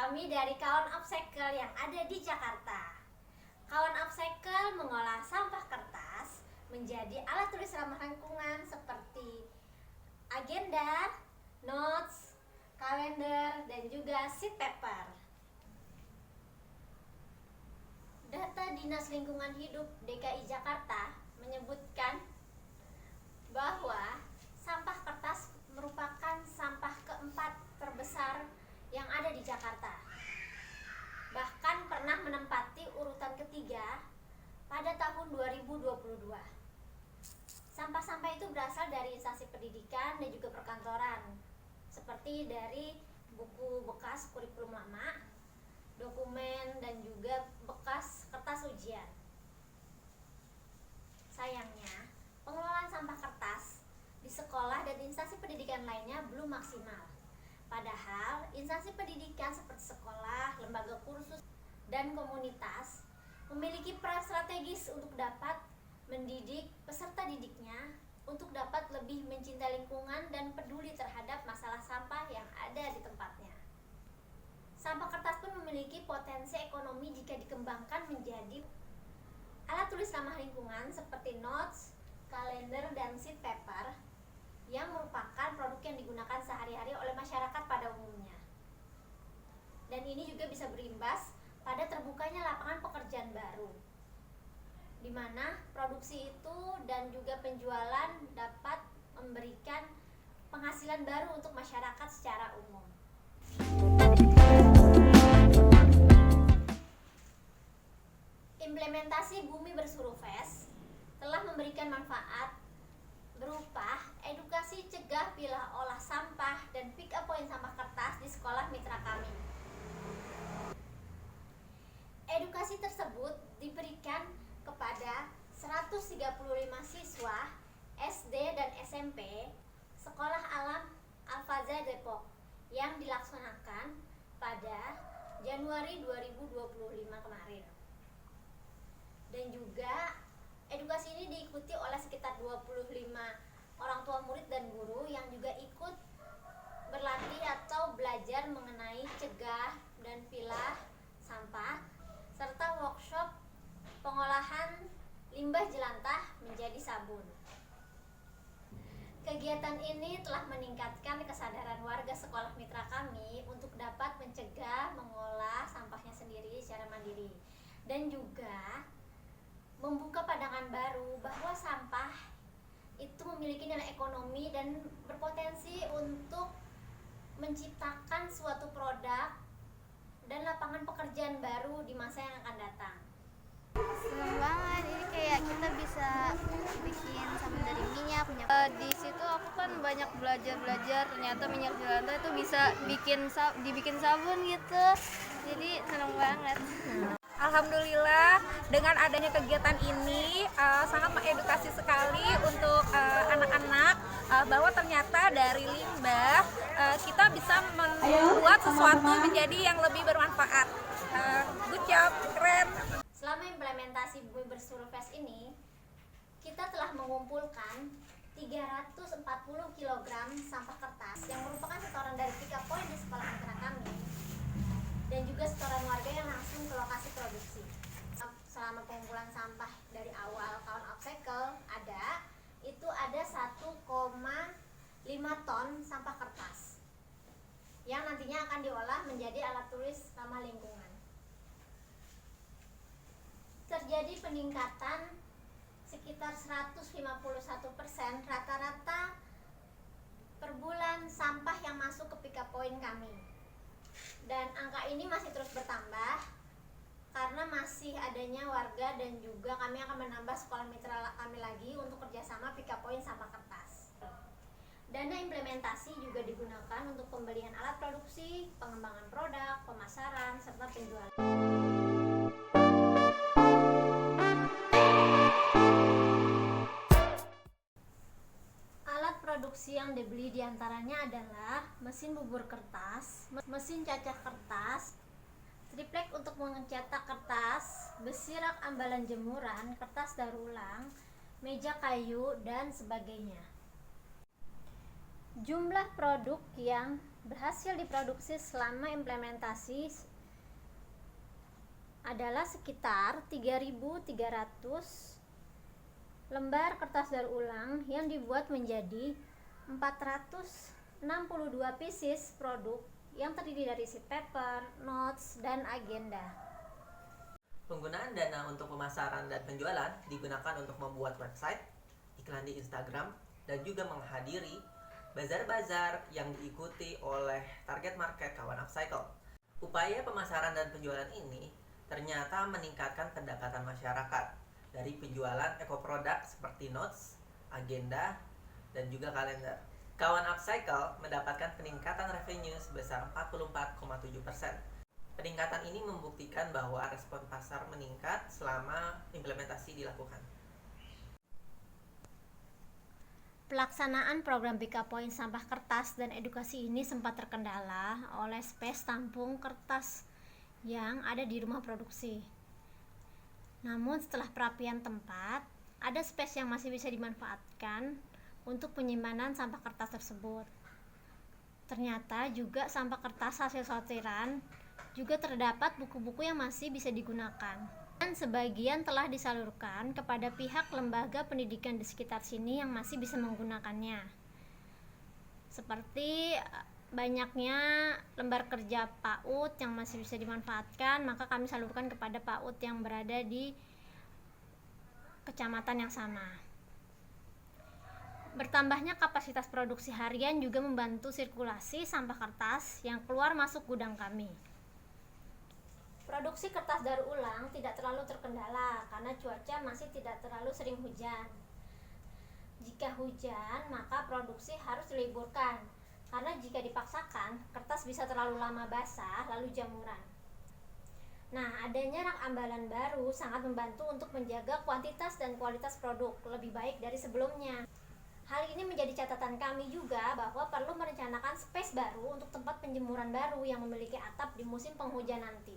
Kami dari Kawan Upcycle yang ada di Jakarta. Kawan Upcycle mengolah sampah kertas menjadi alat tulis ramah lingkungan seperti agenda, notes, kalender, dan juga sheet paper. Data Dinas Lingkungan Hidup DKI Jakarta menyebutkan bahwa sampah kertas merupakan sampah keempat terbesar yang ada di Jakarta. Bahkan pernah menempati urutan ketiga pada tahun 2022. Sampah-sampah itu berasal dari instansi pendidikan dan juga perkantoran, seperti dari buku bekas kurikulum lama, dokumen, dan juga bekas kertas ujian. Sayangnya, pengelolaan sampah kertas di sekolah dan instansi pendidikan lainnya belum maksimal. Padahal, instansi pendidikan seperti sekolah, lembaga kursus, dan komunitas memiliki peran strategis untuk dapat mendidik peserta didiknya untuk dapat lebih mencintai lingkungan dan peduli terhadap masalah sampah yang ada di tempatnya. Sampah kertas pun memiliki potensi ekonomi jika dikembangkan menjadi alat tulis ramah lingkungan seperti notes, kalender, dan sheet paper yang merupakan produk yang digunakan sehari-hari oleh masyarakat pada umumnya. Dan ini juga bisa berimbas pada terbukanya lapangan pekerjaan baru, di mana produksi itu dan juga penjualan dapat memberikan penghasilan baru untuk masyarakat secara umum. Implementasi Bumi Bersuru Fest telah memberikan manfaat berupa edukasi cegah pilah olah sampah dan pick up point sampah kertas di sekolah mitra kami. Edukasi tersebut diberikan kepada 135 siswa SD dan SMP Sekolah Alam Al-Fazal Depok yang dilaksanakan pada Januari 2025 kemarin. Dan juga edukasi ini diikuti oleh sekitar 25 orang tua murid dan guru yang juga ikut berlatih atau belajar mengenai cegah dan pilah sampah serta workshop pengolahan limbah jelantah menjadi sabun. Kegiatan ini telah meningkatkan kesadaran warga sekolah mitra kami untuk dapat mencegah mengolah sampahnya sendiri secara mandiri dan juga membuka pandangan baru bahwa sampah itu memiliki nilai ekonomi dan berpotensi untuk menciptakan suatu produk dan lapangan pekerjaan baru di masa yang akan datang. Seneng banget, ini kayak kita bisa bikin sabun dari minyak. Di situ aku kan banyak belajar ternyata minyak jelantah itu bisa dibikin sabun gitu. Jadi seneng banget. Alhamdulillah dengan adanya kegiatan ini sangat mengedukasi sekali untuk anak-anak bahwa ternyata dari limbah kita bisa membuat sesuatu menjadi yang lebih bermanfaat. Good job, keren. Selama implementasi Bumi Bersuru Fest ini, kita telah mengumpulkan 340 kg sampah kertas yang merupakan setoran dari pick up point di sekolah mitra kami dan juga setoran warga yang langsung ke lokasi produksi. Selama pengumpulan sampah dari awal Kawan Upcycle ada 1,5 ton sampah kertas yang nantinya akan diolah menjadi alat tulis ramah lingkungan. Terjadi peningkatan sekitar 151% rata-rata per bulan sampah yang masuk ke pick up point kami. Dan angka ini masih terus bertambah karena masih adanya warga dan juga kami akan menambah sekolah mitra kami lagi untuk kerjasama pick up point sampah kertas. Dana implementasi juga digunakan untuk pembelian alat produksi, pengembangan produk, pemasaran, serta penjualan. Alat produksi yang dibeli diantaranya adalah mesin bubur kertas, mesin cacah kertas, triplek untuk mencetak kertas, besi rak ambalan jemuran, kertas daur ulang, meja kayu, dan sebagainya. Jumlah produk yang berhasil diproduksi selama implementasi adalah sekitar 3.300 lembar kertas daur ulang yang dibuat menjadi 462 pieces produk yang terdiri dari sheet paper, notes, dan agenda. Penggunaan dana untuk pemasaran dan penjualan digunakan untuk membuat website, iklan di Instagram, dan juga menghadiri bazar-bazar yang diikuti oleh target market kawan upcycle. Upaya pemasaran dan penjualan ini ternyata meningkatkan pendapatan masyarakat dari penjualan ekoproduk seperti notes, agenda, dan juga kalender. Kawan upcycle mendapatkan peningkatan revenue sebesar 44,7%. Peningkatan ini membuktikan bahwa respon pasar meningkat selama implementasi dilakukan. Pelaksanaan program Pick Up Point sampah kertas dan edukasi ini sempat terkendala oleh space tampung kertas yang ada di rumah produksi. Namun setelah perapian tempat, ada space yang masih bisa dimanfaatkan untuk penyimpanan sampah kertas tersebut. Ternyata juga sampah kertas hasil sortiran juga terdapat buku-buku yang masih bisa digunakan. Dan sebagian telah disalurkan kepada pihak lembaga pendidikan di sekitar sini yang masih bisa menggunakannya. Seperti banyaknya lembar kerja PAUD yang masih bisa dimanfaatkan, maka kami salurkan kepada PAUD yang berada di kecamatan yang sama. Bertambahnya kapasitas produksi harian juga membantu sirkulasi sampah kertas yang keluar masuk gudang kami. Produksi kertas daur ulang tidak terlalu terkendala karena cuaca masih tidak terlalu sering hujan. Jika hujan, maka produksi harus diliburkan. Karena jika dipaksakan, kertas bisa terlalu lama basah lalu jamuran. Nah, adanya rak ambalan baru sangat membantu untuk menjaga kuantitas dan kualitas produk lebih baik dari sebelumnya. Hal ini menjadi catatan kami juga bahwa perlu merencanakan space baru untuk tempat penjemuran baru yang memiliki atap di musim penghujan nanti.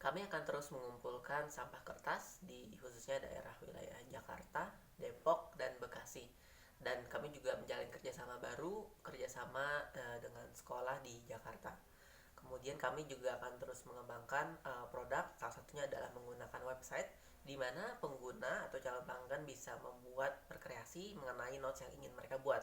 Kami akan terus mengumpulkan sampah kertas di khususnya daerah wilayah Jakarta, Depok, dan Bekasi. Dan kami juga menjalin kerjasama baru, dengan sekolah di Jakarta. Kemudian kami juga akan terus mengembangkan produk, salah satunya adalah menggunakan website di mana pengguna atau calon pelanggan bisa membuat berkreasi mengenai notes yang ingin mereka buat.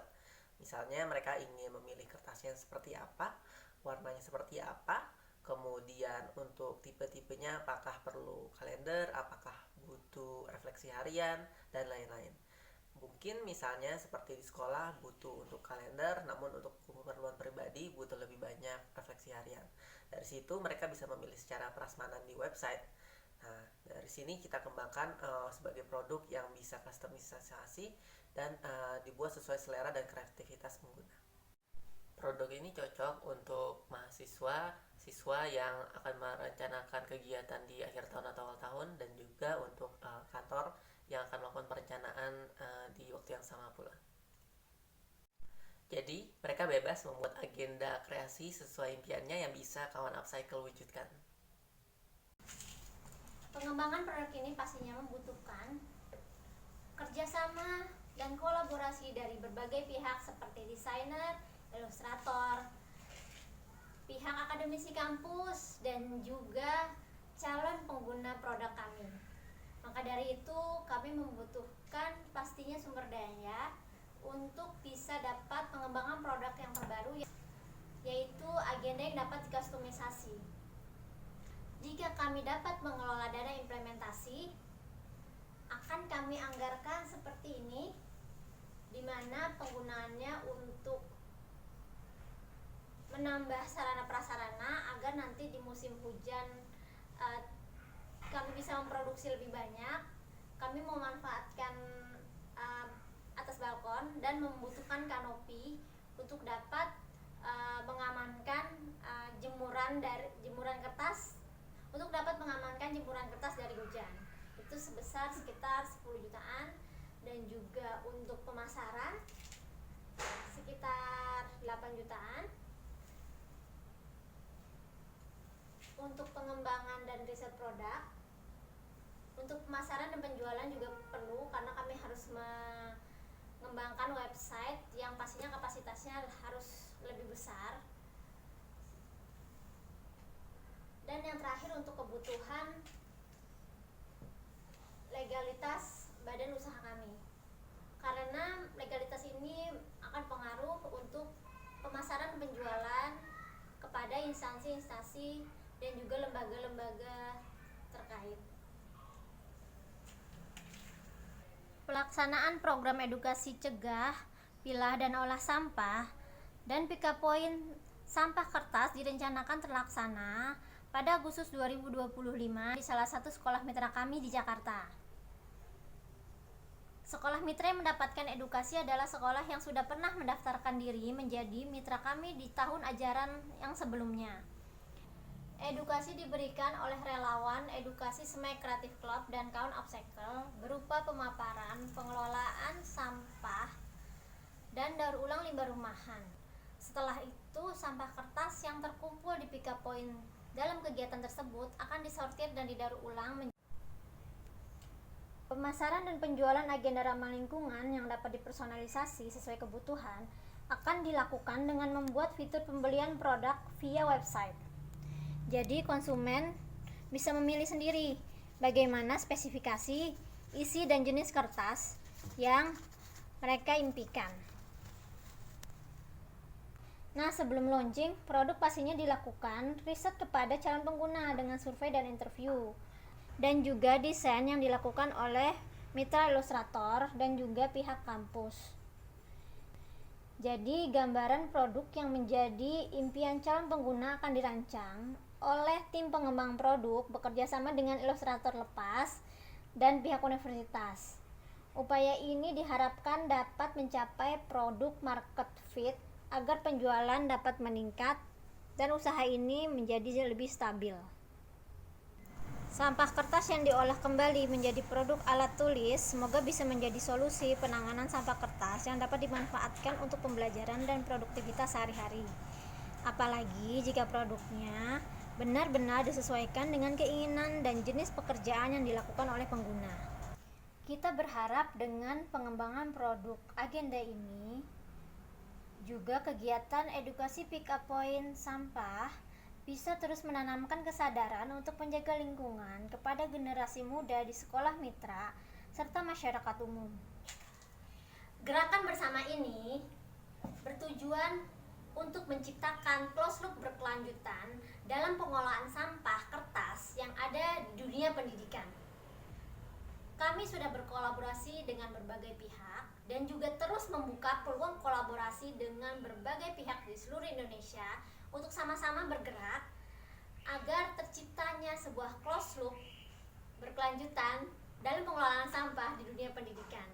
Misalnya mereka ingin memilih kertasnya seperti apa, warnanya seperti apa, kemudian untuk tipe-tipenya apakah perlu kalender, apakah butuh refleksi harian, dan lain-lain. Mungkin misalnya seperti di sekolah butuh untuk kalender, namun untuk keperluan pribadi butuh lebih banyak refleksi harian. Dari situ mereka bisa memilih secara prasmanan di website. Nah, dari sini kita kembangkan sebagai produk yang bisa customisasi dan dibuat sesuai selera dan kreativitas pengguna. Produk ini cocok untuk mahasiswa, siswa yang akan merencanakan kegiatan di akhir tahun atau awal tahun, dan juga untuk kantor yang akan melakukan perencanaan di waktu yang sama pula. Jadi, mereka bebas membuat agenda kreasi sesuai impiannya yang bisa kawan upcycle wujudkan. Pengembangan produk ini pastinya membutuhkan kerjasama dan kolaborasi dari berbagai pihak seperti desainer, ilustrator, pihak akademisi kampus, dan juga calon pengguna produk kami. Maka dari itu kami membutuhkan pastinya sumber daya untuk bisa dapat pengembangan produk yang terbaru, yaitu agenda yang dapat dikustomisasi. Jika kami dapat mengelola dana implementasi, akan kami anggarkan seperti ini, di mana penggunaannya untuk menambah sarana prasarana agar nanti di musim hujan kami bisa memproduksi lebih banyak. Kami memanfaatkan atas balkon dan membutuhkan kanopi untuk dapat mengamankan jemuran kertas, untuk dapat mengamankan jemuran kertas dari hujan. Itu sebesar sekitar 10 jutaan, dan juga untuk pemasaran sekitar 8 jutaan. Untuk pengembangan dan riset produk, untuk pemasaran dan penjualan juga perlu, karena kami harus mengembangkan website yang pastinya kapasitasnya harus lebih besar. Dan yang terakhir untuk kebutuhan legalitas badan usaha kami, karena legalitas ini akan pengaruh untuk pemasaran penjualan kepada instansi-instansi dan juga lembaga-lembaga terkait. Pelaksanaan program edukasi cegah, pilah dan olah sampah dan pick up point sampah kertas direncanakan terlaksana pada Agustus 2025 di salah satu sekolah mitra kami di Jakarta. Sekolah mitra yang mendapatkan edukasi adalah sekolah yang sudah pernah mendaftarkan diri menjadi mitra kami di tahun ajaran yang sebelumnya. Edukasi diberikan oleh relawan edukasi Semai Creative Club dan kawan Upcycle berupa pemaparan, pengelolaan sampah, dan daur ulang limbah rumahan. Setelah itu, sampah kertas yang terkumpul di pick up point dalam kegiatan tersebut akan disortir dan didaur ulang. Pemasaran dan penjualan agenda ramah lingkungan yang dapat dipersonalisasi sesuai kebutuhan akan dilakukan dengan membuat fitur pembelian produk via website. Jadi konsumen bisa memilih sendiri bagaimana spesifikasi, isi dan jenis kertas yang mereka impikan. Nah, sebelum launching, produk pastinya dilakukan riset kepada calon pengguna dengan survei dan interview. Dan juga desain yang dilakukan oleh mitra ilustrator dan juga pihak kampus. Jadi gambaran produk yang menjadi impian calon pengguna akan dirancang oleh tim pengembang produk bekerja sama dengan ilustrator lepas dan pihak universitas. Upaya ini diharapkan dapat mencapai produk market fit agar penjualan dapat meningkat dan usaha ini menjadi lebih stabil. Sampah kertas yang diolah kembali menjadi produk alat tulis semoga bisa menjadi solusi penanganan sampah kertas yang dapat dimanfaatkan untuk pembelajaran dan produktivitas sehari-hari. Apalagi jika produknya benar-benar disesuaikan dengan keinginan dan jenis pekerjaan yang dilakukan oleh pengguna. Kita berharap dengan pengembangan produk agenda ini, juga kegiatan edukasi pick up point sampah bisa terus menanamkan kesadaran untuk menjaga lingkungan kepada generasi muda di sekolah mitra serta masyarakat umum. Gerakan bersama ini bertujuan untuk menciptakan closed loop berkelanjutan dalam pengolahan sampah kertas yang ada di dunia pendidikan. Kami sudah berkolaborasi dengan berbagai pihak dan juga terus membuka peluang kolaborasi dengan berbagai pihak di seluruh Indonesia untuk sama-sama bergerak agar terciptanya sebuah closed loop berkelanjutan dalam pengelolaan sampah di dunia pendidikan.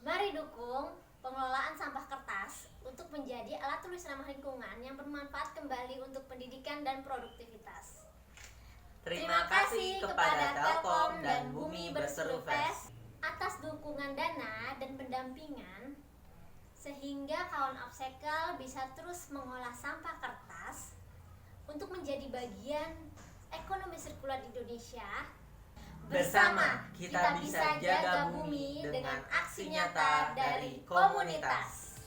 Mari dukung pengelolaan sampah kertas untuk menjadi alat tulis ramah lingkungan yang bermanfaat kembali untuk pendidikan dan produktivitas. Terima kasih kepada Telkom dan Bumi Berseru Fest atas dukungan dana dan pendampingan sehingga kawan Upcycle bisa terus mengolah sampah kertas untuk menjadi bagian ekonomi sirkular di Indonesia. Bersama kita bisa jaga bumi dengan aksi nyata dari komunitas.